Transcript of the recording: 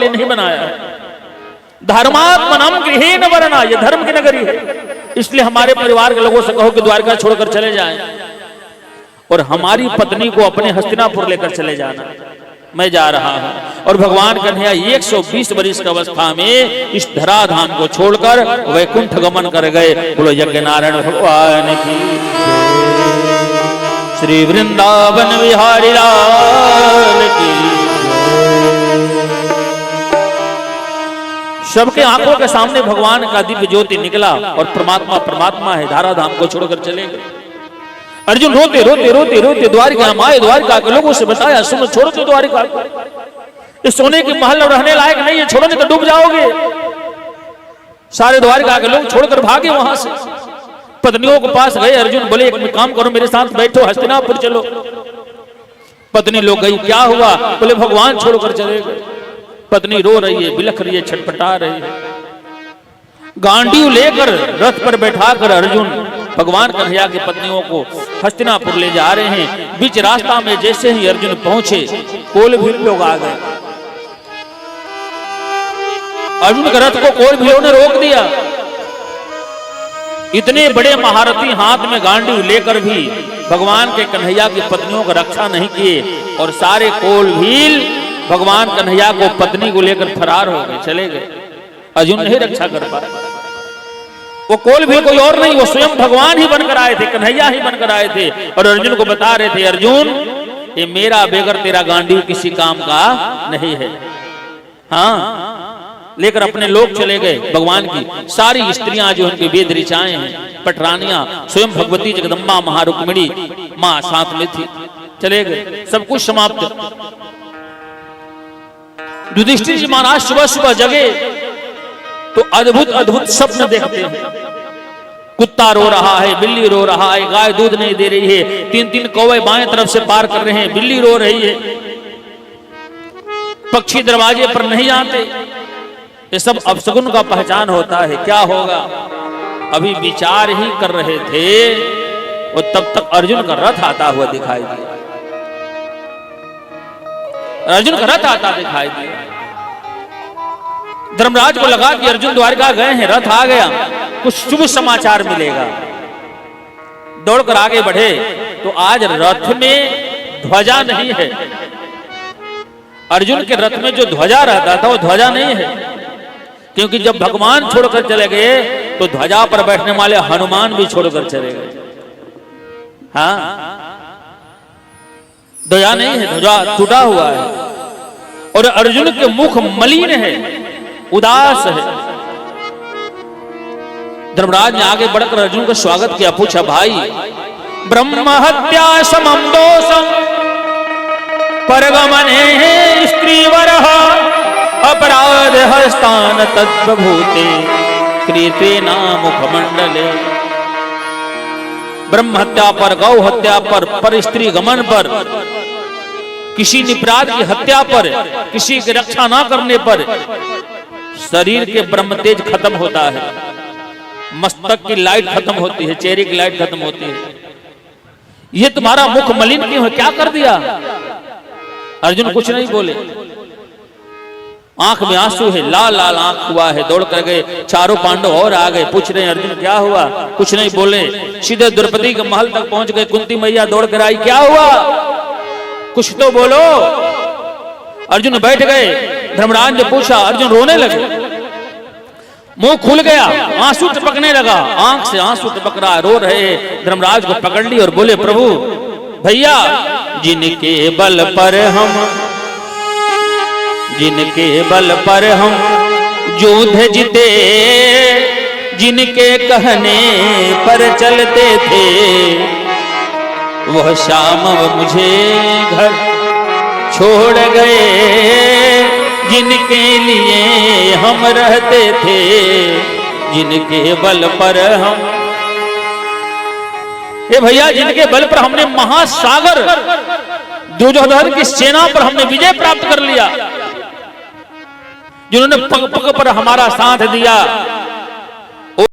लिए नहीं बनाया है। धर्मात्मनम गृहेण वरना, ये धर्म की नगरी है, इसलिए हमारे परिवार के लोगों से कहो कि द्वारका छोड़कर चले जाएं और हमारी पत्नी को अपने हस्तिनापुर लेकर चले जाना। मैं जा रहा हूं। और भगवान कन्हैया 120 वर्ष की अवस्था में इस धराधाम को छोड़कर वैकुंठ गमन कर गए। बोलो यज्ञ नारायण भगवान की, श्री वृंदावन बिहारी लाल की। सबके आंखों के सामने भगवान का दिव्य ज्योति निकला और परमात्मा परमात्मा है, धाराधाम को छोड़कर चले गए। अर्जुन रोते रोते रोते रोते द्वारिका माए, द्वारिका के लोगों से बताया, सुनो छोड़ो तो द्वारिका, इस सोने की महल रहने लायक नहीं है, छोड़ोगे तो डूब जाओगे। सारे द्वारिका के लोग छोड़कर भागे वहां से। पत्नियों के पास गए, अर्जुन बोले एक काम करो, मेरे साथ बैठो, हस्तिनापुर चलो। पत्नी लोग गई, क्या हुआ? बोले भगवान छोड़कर चले गए। पत्नी रो रही है, बिलख रही है, छटपटा रही है। गांडीव लेकर रथ पर बैठाकर अर्जुन भगवान कन्हैया की पत्नियों को हस्तिनापुर ले जा रहे हैं। बीच रास्ता में जैसे ही अर्जुन पहुंचे, कोल भील लोग आ गए। अर्जुन के रथ को कोल भीलों ने रोक दिया। इतने बड़े महारथी हाथ में गांडीव लेकर भी भगवान के कन्हैया की पत्नियों की रक्षा नहीं किए और सारे कोल भील भगवान कन्हैया को पत्नी को लेकर फरार हो गए, चले गए। अर्जुन नहीं रक्षा कर पाए। वो कोल भी कोई और नहीं, वो स्वयं भगवान ही बनकर आए थे, कन्हैया ही बनकर आए थे और अर्जुन को बता रहे थे, अर्जुन ये मेरा बेगर तेरा गांडीव किसी काम का नहीं है। हाँ, लेकर अपने लोग चले गए। भगवान की सारी स्त्रियां जो उनकी वेद ऋचाएं हैं, पटरानियां, स्वयं भगवती जगदम्बा महारुक्मिणी मां साथ में थी, चले गए। सब कुछ समाप्त। युधिष्ठिर जी महाराज सुबह सुबह जगे तो अद्भुत अद्भुत स्वप्न देखते हैं। कुत्ता रो रहा है, बिल्ली रो रहा है, गाय दूध नहीं दे रही है, 3-3 कौवे बाएं तरफ से पार कर रहे हैं, बिल्ली रो रही है, पक्षी दरवाजे पर नहीं आते। ये सब अपशकुन का पहचान होता है। क्या होगा? अभी विचार ही कर रहे थे और तब तक अर्जुन का रथ आता हुआ दिखाई दिया। अर्जुन का रथ आता दिखाई दिया। धर्मराज को लगा कि अर्जुन द्वारिका गए हैं, रथ आ गया, कुछ शुभ समाचार मिलेगा। दौड़कर आगे बढ़े तो आज रथ में ध्वजा नहीं है। अर्जुन के रथ में जो ध्वजा रहता था वो ध्वजा नहीं है, क्योंकि जब भगवान छोड़कर चले गए तो ध्वजा पर बैठने वाले हनुमान भी छोड़कर चले गए। हाँ, ध्वजा नहीं है, ध्वजा टूटा हुआ है और अर्जुन के मुख मलिन है, उदास है। धर्मराज ने आगे बढ़कर अर्जुन का स्वागत किया, पूछा भाई ब्रह्म हत्या समम दोषम परगमने स्त्रीवरः अपराध हस्तान तद्भूते क्रीते मुखमंडले। ब्रह्म हत्या पर, गौ हत्या पर स्त्री गमन पर, किसी निपराध की हत्या पर, किसी की रक्षा ना करने पर शरीर के ब्रह्म तेज खत्म होता है, मस्तक की लाइट खत्म होती है, चेहरे की लाइट खत्म होती है। ये तुम्हारा मुख मलिन क्यों है? क्या कर दिया? अर्जुन कुछ नहीं बोले। आंख में आंसू है, लाल लाल आंख हुआ है। दौड़ कर गए, चारों पांडव और आ गए, पूछ रहे हैं अर्जुन क्या हुआ? कुछ नहीं बोले। सीधे द्रौपदी के महल तक पहुंच गए। कुंती मैया दौड़ कर आई, क्या हुआ? कुछ तो बोलो। अर्जुन बैठ गए। धर्मराज ने पूछा, अर्जुन रोने लगे, मुंह खुल गया, आंसू टपकने लगा, आंख से आंसू टपक रहा, रो रहे। धर्मराज को पकड़ ली और बोले, प्रभु भैया, जिनके बल पर हम युद्ध जीते, जिनके कहने पर चलते थे, वह शाम मुझे घर छोड़ गए। जिनके लिए हम रहते थे, जिनके बल पर हम, ये भैया जिनके बल पर हमने महासागर दुर्योधन की सेना पर हमने विजय प्राप्त कर लिया, जिन्होंने पग पग पर हमारा साथ दिया,